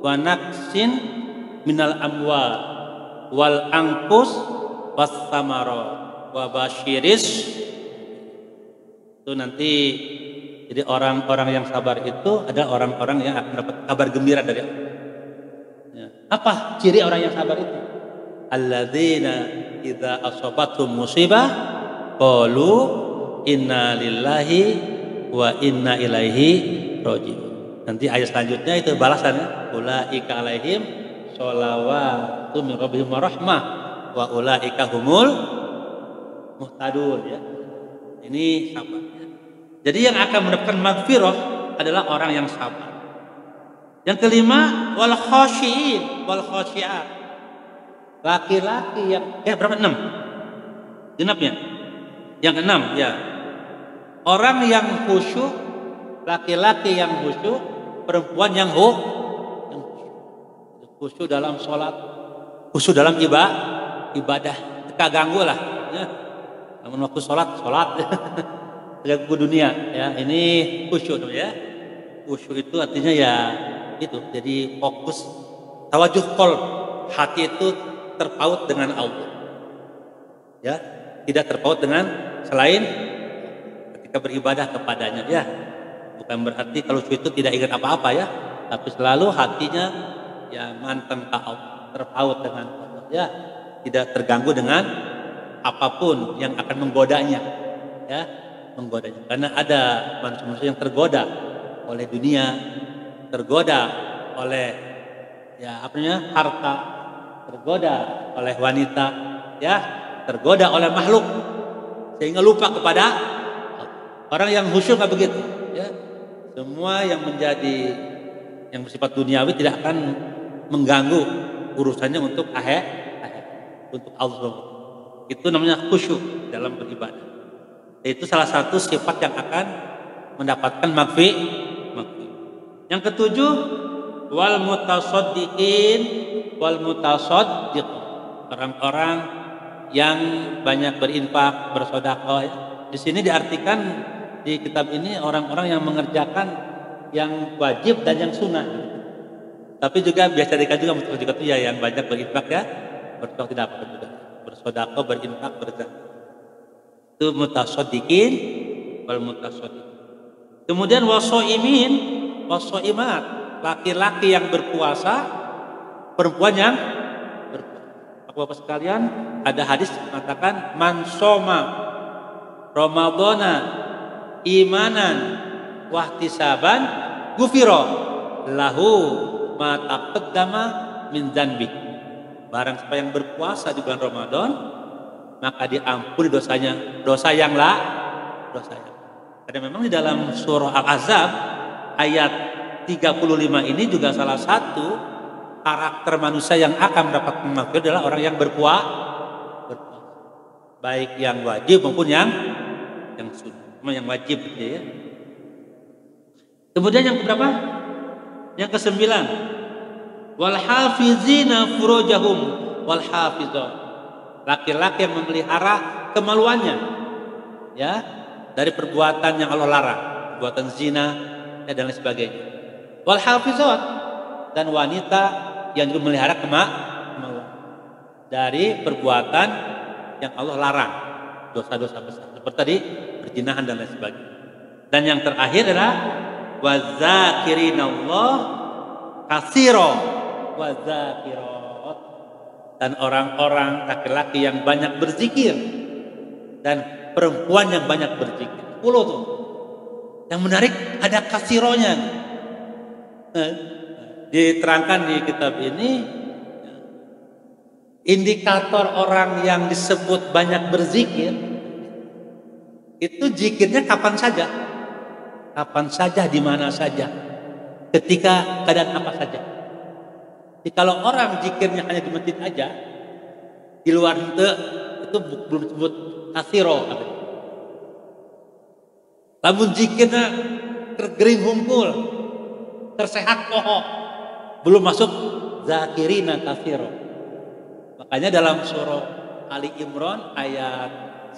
wa naqsin minal amwal wal anfus was samarat wa basyiris. Itu nanti jadi orang-orang yang sabar itu adalah orang-orang yang akan dapat kabar gembira dari Allah. Ya. Apa ciri orang yang sabar itu? Alladzina idza asabathum musibah qalu inna lillahi wa inna ilaihi raji'un. Nanti ayat selanjutnya itu balasannya, ulaika alaihim sholawatu min rabbihim wa rahmah wa ulaika humul muhtadun ya. Ini sabar ya. Jadi yang akan mendapatkan maghfirah adalah orang yang sabar. Yang kelima wal khasyiin wal khasyiat. Laki-laki yang berapa? 6 genapnya. Yang 6 ya. Orang yang khusyuk, laki-laki yang khusyuk, perempuan yang khusyuk dalam sholat, khusyuk dalam ibadah, tak ganggu lah ya. Namun waktu sholat terganggu dunia ya. Ini khusyuk ya. Khusyuk itu artinya ya itu, jadi fokus, tawajuh qalb, hati itu terpaut dengan Allah ya, tidak terpaut dengan selain ketika beribadah kepadanya ya. Bukan berarti kalau itu tidak ingat apa-apa ya, tapi selalu hatinya ya manteng ke Allah, terpaut dengan Allah ya, tidak terganggu dengan apapun yang akan menggodanya ya, menggodanya. Karena ada manusia yang tergoda oleh dunia, tergoda oleh ya harta, tergoda oleh wanita ya, tergoda oleh makhluk sehingga lupa kepada orang yang khusyuk. Nggak begitu ya. Semua yang bersifat duniawi tidak akan mengganggu urusannya untuk untuk Allah. Itu namanya khusyuk dalam beribadah. Itu salah satu sifat yang akan mendapatkan maghfirah. Yang ketujuh wal mutasaddiqin wal mutasaddiq, orang-orang yang banyak berinfak, bersedekah ya. Di sini diartikan di kitab ini orang-orang yang mengerjakan yang wajib dan yang sunnah. Tapi juga biasa dikatakan juga mutasaddiq itu ya yang banyak berinfak ya, bersedekah tidak apa juga. Bersedekah, berinfak, berzakat. Itu mutasaddiqin wal mutasaddiq. Kemudian wasaimin wasaimat, laki-laki yang berpuasa, perempuan yang berpuasa. Bapak-bapak sekalian, ada hadis mengatakan man soma ramadhana imanan wahtisaban ghufira lahu ma taqaddama min dzanbi. Barang siapa yang berpuasa di bulan Ramadan, maka diampuni dosanya, dosa yang. Karena memang di dalam surah Al-Ahzab ayat 35 ini juga salah satu karakter manusia yang akan mendapatkan maghfirah adalah orang yang berpuasa. Baik yang wajib maupun yang sunnah. Cuma yang wajib gitu ya. Kemudian yang keberapa? Yang kesembilan, wal hafizina furujahum wal hafizat. Laki-laki yang memelihara kemaluannya, ya, dari perbuatan yang Allah larang, perbuatan zina dan lain sebagainya. Wal hafizat, dan wanita yang juga memelihara kemaluan dari perbuatan yang Allah larang, dosa-dosa besar seperti tadi perzinahan dan lain sebagainya. Dan yang terakhir adalah wazakirinallah katsira wazakirat, dan orang-orang laki-laki yang banyak berzikir dan perempuan yang banyak berzikir. 10 tuh. Yang menarik ada kasironya. Diterangkan di kitab ini, indikator orang yang disebut banyak berzikir itu zikirnya kapan saja, di mana saja, ketika keadaan apa saja. Jadi kalau orang zikirnya hanya di masjid aja, di luar itu belum disebut kasiro. Namun zikirnya tergering hungkul, tersehat pohon, belum masuk zakirina kasiro. Makanya dalam surah Ali Imran ayat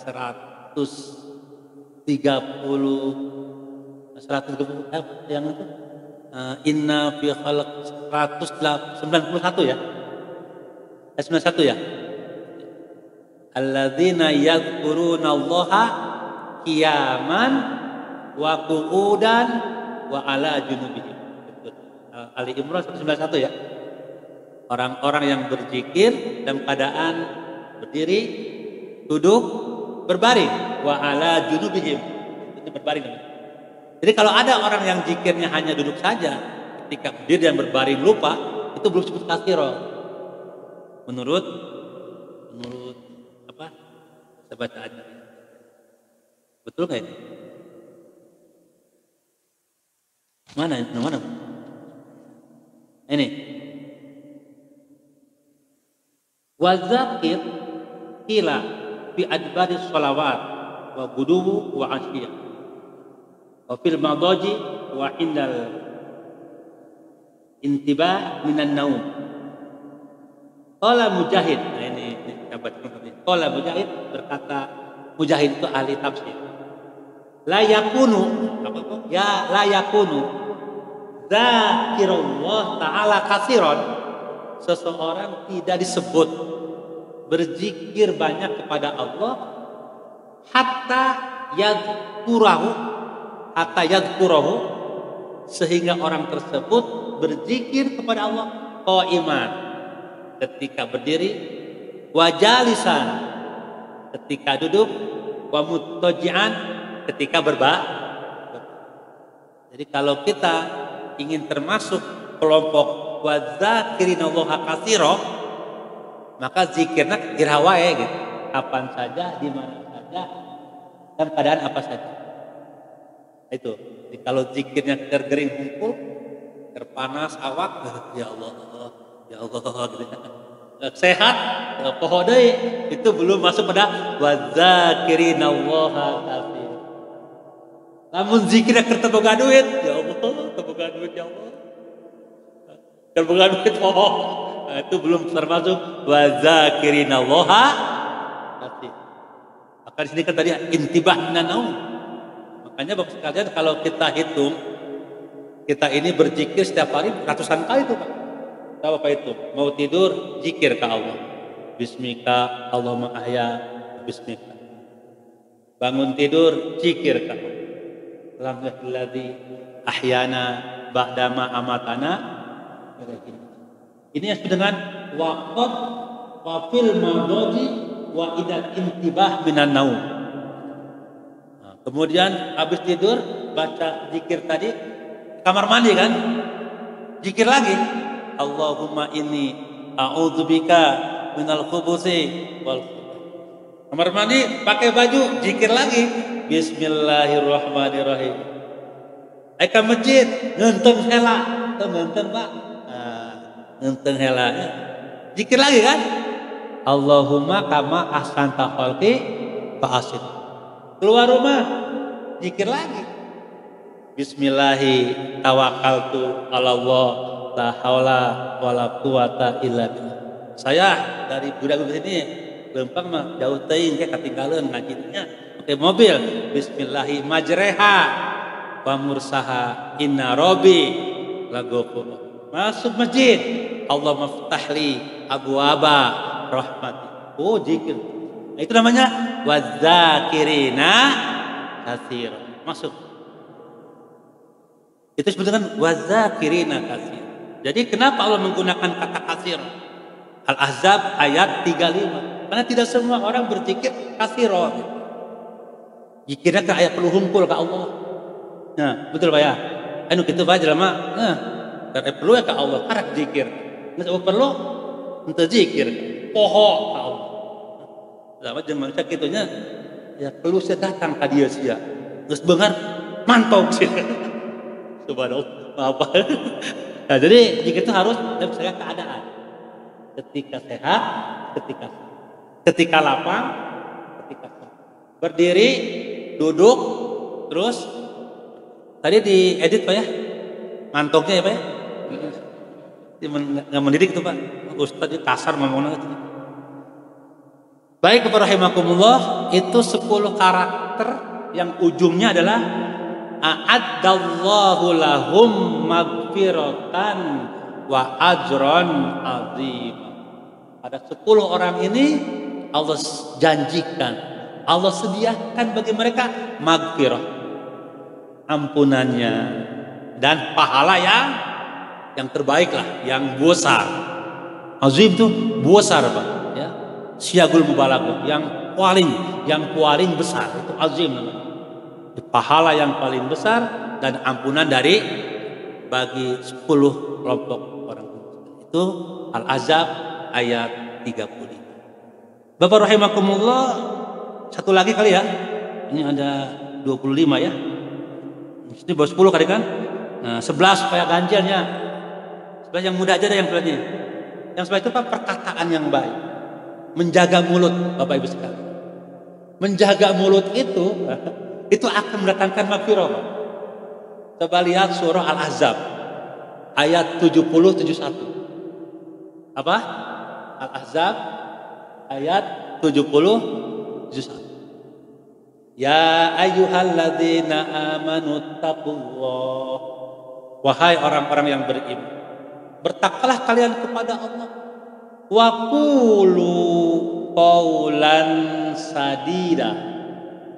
130 yang itu, inna fi khalq 191 ya. 91 ya. Alladzina yadhkurunallaha qiyaman wa qu'udan wa ala junubihim. Ali Imran 191 ya. Orang-orang yang berzikir dalam keadaan berdiri, duduk, berbaring, wa ala junubihim. Itu berbaring. Jadi kalau ada orang yang zikirnya hanya duduk saja, ketika berdiri dan berbaring lupa, itu belum disebut kasiro. Menurut apa? Saya baca aja. Betul nggak ini? Mana? Ini. Wazakir kila fi adbaris sholawat wa guduwu wa asyiyah wa fil madaji wa indal intibah minan naum. Qala Mujahid, nah ini sahabat Qala Mujahid, berkata Mujahid itu ahli tafsir. La yakunu, apa itu? Ya la yakunu dzakirullah ta'ala katsiran. Seseorang tidak disebut berzikir banyak kepada Allah hatta yadhkurahu, sehingga orang tersebut berzikir kepada Allah qaiman, ketika berdiri, wa jalisan, ketika duduk, wa muttaji'an, ketika Jadi kalau kita ingin termasuk kelompok wadzakirinallaha katsira, maka zikirnya irawae gitu, kapan saja, di mana saja, dan keadaan apa saja. Itu. Jadi kalau zikirnya tergering hungkul, terpanas awak, ya Allah gitu. Sehat, pohon deui, itu belum masuk pada wadzakirinallaha katsira. Namun zikirnya terboga duit, ya Allah, terboga duit ya Allah. Terboga duit pohon. Nah, itu belum termasuk wadzakirinallaha katsira. Maka di sini kan tadi intibah minan naum. Makanya Bapak sekalian, kalau kita hitung, kita ini berzikir setiap hari ratusan kali tuh Pak. Tahu Bapak itu, mau tidur zikir ke Allah. Bismika Allahumma ahya, bismika. Bangun tidur zikir ke Allah. Alhamdulilladzi ahyana ba'dama amatana. Ini yang dengan waqad wa fil madaji wa idal intibah minan naum. Nah, kemudian habis tidur baca zikir tadi, kamar mandi kan, zikir lagi, Allahumma inni a'udzubika minal khubuthi wal khaba'ith. Kamar mandi pakai baju, zikir lagi, bismillahirrahmanirrahim. Ke masjid, ngenteng hela, ngenteng Pak. Ngenteng hela, zikir lagi kan, Allahumma kama ahsanta khalqi fa ahsin. Keluar rumah zikir lagi, Bismillahi tawakkaltu 'ala Allah la haula wala quwata illa billah. Saya dari budak ini lempang mah jauh teuing ke katinggalan ngajinya pakai mobil. Bismillahi majreha wa mursaha inna rabbi laghafur. Masuk masjid, Allah maftahli abwaaba rahmati. Oh zikir. Nah, itu namanya wadzakirina katsira. Masuk. Itu disebut dengan wadzakirina katsira. Jadi kenapa Allah menggunakan kata katsir? Al-Ahzab ayat 35. Karena tidak semua orang berzikir katsira. Zikirnya ke ayat perlu hunkul ke Allah. Nah, betul Pak ya? Anu kitu bae jelema. Nah, karena perlu ya ke Allah, karek zikir. Nggak perlu untuk zikir. Poho ke Allah. Sama jeung manusia kitunya ya perlu saya datang ka dieu sia. Geus beungar mantog sih. Subhanallah. Apa? Nah, jadi zikir itu harus dalam segala keadaan. Ketika sehat, ketika lapang, ketika berdiri, duduk, terus tadi diedit Pak ya? Mantoknya ya Pak ya? Nggak mendidik itu Pak. Ustadz kasar ngomongnya gitu. Baik rahimakumullah, itu 10 karakter yang ujungnya adalah a'addallahu lahum magfiratan wa ajran azim. Ada 10 orang ini Allah janjikan, Allah sediakan bagi mereka magfirah, ampunannya dan pahala yang terbaik lah, yang besar. Azim itu besar Pak ya. Siagul mubalaghah, yang paling besar itu azim namanya. Pahala yang paling besar dan ampunan bagi 10 kelompok orang. Itu Al-Ahzab ayat 35. Bapak rahimakumullah, satu lagi kali ya. Ini ada 25 ya. Ini baru 10 kali kan? Nah, 11 supaya ganjilnya. 11 yang muda aja deh yang sebenarnya. Yang sebelah itu Pak, perkataan yang baik. Menjaga mulut, Bapak Ibu sekalian. Menjaga mulut itu akan mendatangkan magfirah. Coba lihat surah Al-Ahzab ayat 70-71. Apa? Al-Ahzab ayat 70-71. Ya ayyuhalladzina amanu taqullah. Wahai orang-orang yang beriman, bertakwalah kalian kepada Allah. Wa qulu qaulan sadida,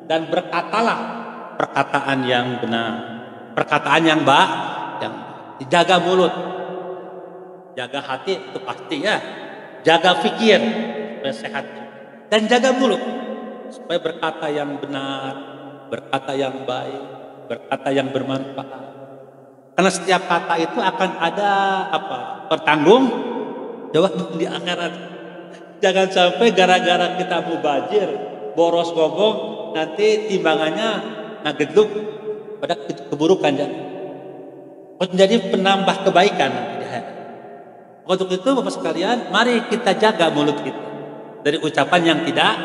dan berkatalah perkataan yang benar, perkataan yang baik, yang dijaga mulut, jaga hati itu pasti ya, jaga fikir supaya sehat, dan jaga mulut supaya berkata yang benar, berkata yang baik, berkata yang bermanfaat. Karena setiap kata itu akan ada pertanggung jawab di akhirat. Jangan sampai gara-gara kita mubazir, boros ngomong, nanti timbangannya ngageduk pada keburukan ya. Menjadi penambah kebaikan nanti. Untuk itu Bapak sekalian, mari kita jaga mulut kita dari ucapan yang tidak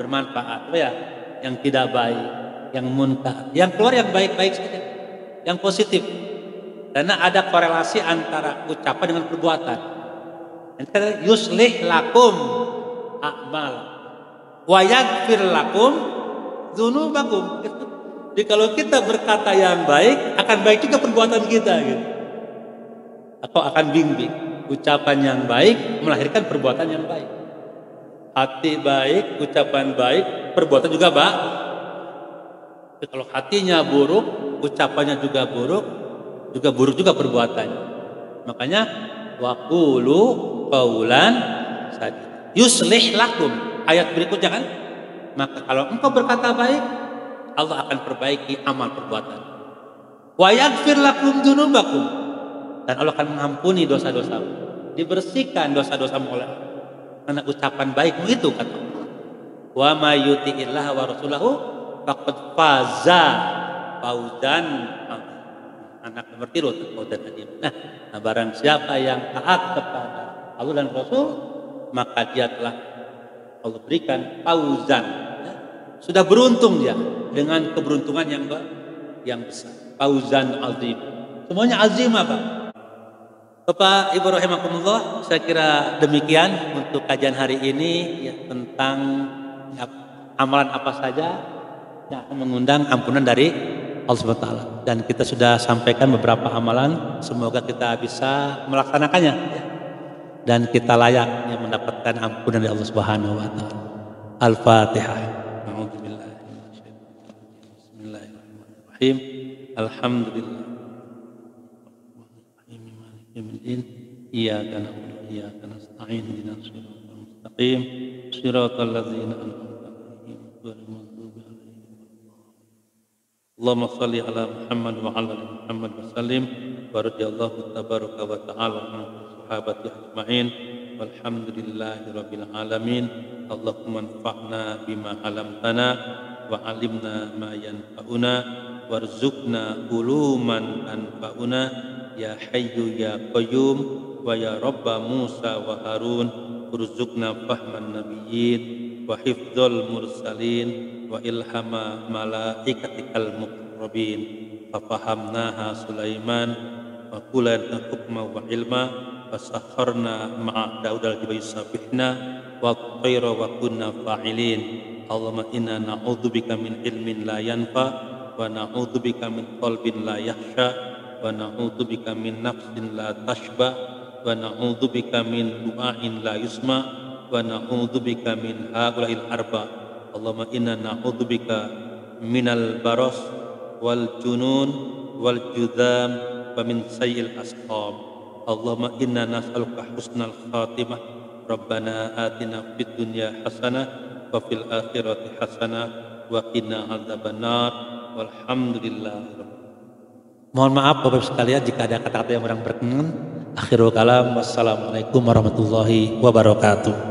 bermanfaat, ya, yang tidak baik, yang munkar. Yang keluar yang baik-baik saja, yang positif. Karena ada korelasi antara ucapan dengan perbuatan. Yuslih lakum a'mal wa yaghfir lakum dzunubakum. Jadi kalau kita berkata yang baik, akan baik juga perbuatan kita gitu. Atau akan bimbing. Ucapan yang baik melahirkan perbuatan yang baik. Hati baik, ucapan baik, perbuatan juga baik. Jadi kalau hatinya buruk, ucapannya juga buruk juga perbuatannya. Makanya waqulu qaulan sadid. Yuslih lakum. Ayat berikutnya kan? Maka kalau engkau berkata baik, Allah akan perbaiki amal perbuatan. Wa yaghfir lakum dzunubakum. Dan Allah akan mengampuni dosa-dosamu. Dibersihkan dosa-dosamu oleh karena ucapan baikmu itu kata Allah. Wa may yuti'illaha wa rasulahu faqad faza fauzan. Anak nomor 3 fauzan adim. Nah, barang siapa yang taat kepada Allah dan Rasul, maka dia telah Allah berikan fauzan. Ya. Sudah beruntung dia dengan keberuntungan yang besar. fauzan azim. Semuanya azim apa? Bapak Ibu rahimakumullah, saya kira demikian untuk kajian hari ini ya, tentang ya, amalan apa saja yang akan mengundang ampunan dari Allah Subhanahu wa taala. Dan kita sudah sampaikan beberapa amalan, semoga kita bisa melaksanakannya ya. Dan kita layak ya, mendapatkan ampunan dari Allah Subhanahu wa taala. Al-Fatihah. Bismillahirrahmanirrahim. Alhamdulillah. Iyyaka na'budu wa iyyaka nasta'in ihdinas siratal mustaqim siratal ladzina an'amta 'alaihim ghairil maghdubi 'alaihim waladdallin. Allahumma shalli ala Muhammad wa ala ali Muhammad wa sallim wa radhiyallahu tabaraka wa ta'ala an sahabati ajma'in walhamdulillahi rabbil alamin. Allahumma anfa'na bima 'allamtana wa 'allimna ma yanfa'una warzuqna uluman tanfa'una ya hayyu ya qayyum wa ya rabba Musa wa Harun urzuqna fahman nabiyyin wa hifdzal mursalin wa ilhama malaikatikal muqarrabin fa fahamnaha Sulaiman wa kulan hukma wa ilma fasakharna ma'a Daud al-jibali sabihna wa tayra wa kunna fa'ilin. Allahumma inna na'udzubika min ilmin la yanfa wa na'udzubika min qalbin la yakhsha wa na'udzubika min nafsin la tashba wa na'udzubika min du'ain la yusma wa na'udzubika min haula'il arba. Allahumma inna na'udzubika minal baras wal junun wal judam wa min sayyi'il asqam. Allahumma inna nas'aluka husnal khatimah. Rabbana atina fid dunya hasanah wa fil akhirati hasanah wa qina adzabannar. Walhamdulillah. Mohon maaf Bapak Ibu sekalian jika ada kata-kata yang kurang berkenan. Akhirul kalam, wassalamualaikum warahmatullahi wabarakatuh.